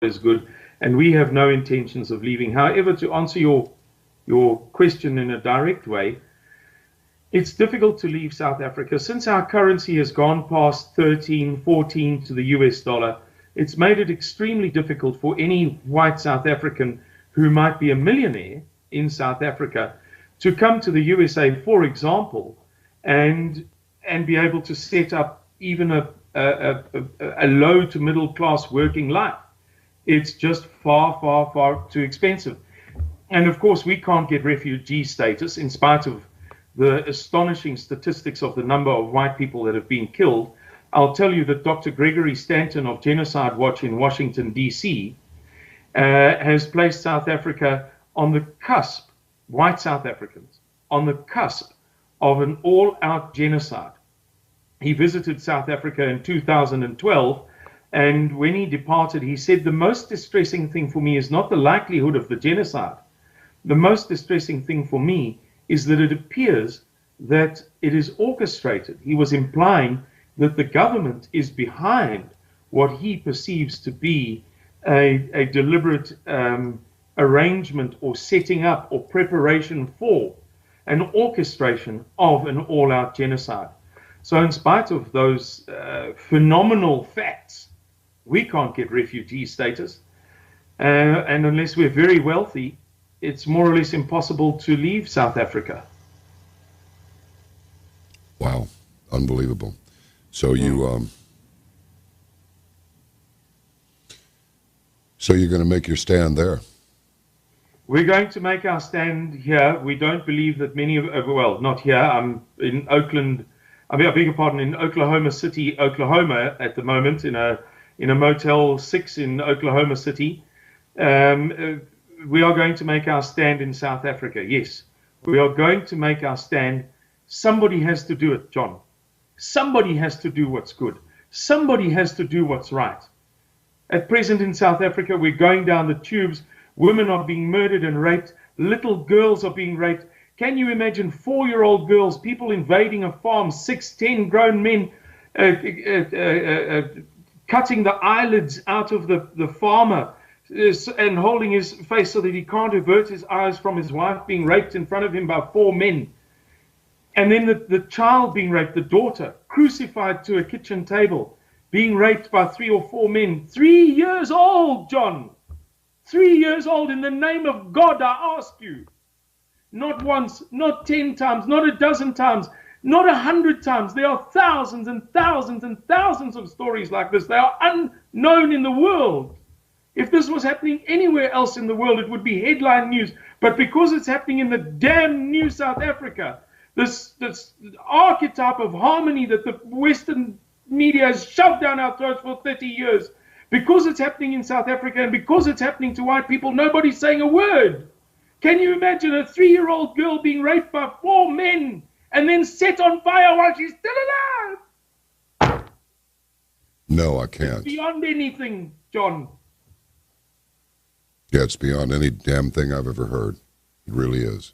is good, and we have no intentions of leaving. However, to answer your question in a direct way, it's difficult to leave South Africa. Since our currency has gone past 13, 14 to the US dollar, it's made it extremely difficult for any white South African who might be a millionaire in South Africa to come to the USA, for example, and be able to set up even a low to middle class working life. It's just far, far, far too expensive. And of course, we can't get refugee status in spite of the astonishing statistics of the number of white people that have been killed. I'll tell you that Dr. Gregory Stanton of Genocide Watch in Washington, D.C., has placed South Africa on the cusp, white South Africans, on the cusp of an all-out genocide. He visited South Africa in 2012, and when he departed, he said, the most distressing thing for me is not the likelihood of the genocide. The most distressing thing for me is that it appears that it is orchestrated. He was implying that the government is behind what he perceives to be a deliberate arrangement or setting up or preparation for an orchestration of an all-out genocide. So in spite of those phenomenal facts, we can't get refugee status. And unless we're very wealthy, it's more or less impossible to leave South Africa. Wow, unbelievable. So you, so you're going to make your stand there? We're going to make our stand here. We don't believe that many of, well, not here. I'm in Oakland. I beg your pardon, in Oklahoma City, Oklahoma, at the moment, in a Motel 6 in Oklahoma City. We are going to make our stand in South Africa. Yes, we are going to make our stand. Somebody has to do it, John. Somebody has to do what's good. Somebody has to do what's right. At present in South Africa, we're going down the tubes. Women are being murdered and raped. Little girls are being raped. Can you imagine 4-year-old girls, people invading a farm, 6, 10 grown men cutting the eyelids out of the farmer and holding his face so that he can't avert his eyes from his wife being raped in front of him by 4 men. And then the child being raped, the daughter, crucified to a kitchen table, being raped by 3 or 4 men. 3 years old, John. 3 years old. In the name of God, I ask you. Not once, not 10 times, not a dozen times, not 100 times. There are thousands and thousands and thousands of stories like this. They are unknown in the world. If this was happening anywhere else in the world, it would be headline news. But because it's happening in the damn new South Africa, this archetype of harmony that the Western media has shoved down our throats for 30 years, because it's happening in South Africa and because it's happening to white people, nobody's saying a word. Can you imagine a 3-year-old girl being raped by 4 men and then set on fire while she's still alive? No, I can't. It's beyond anything, John. Yeah, it's beyond any damn thing I've ever heard. It really is.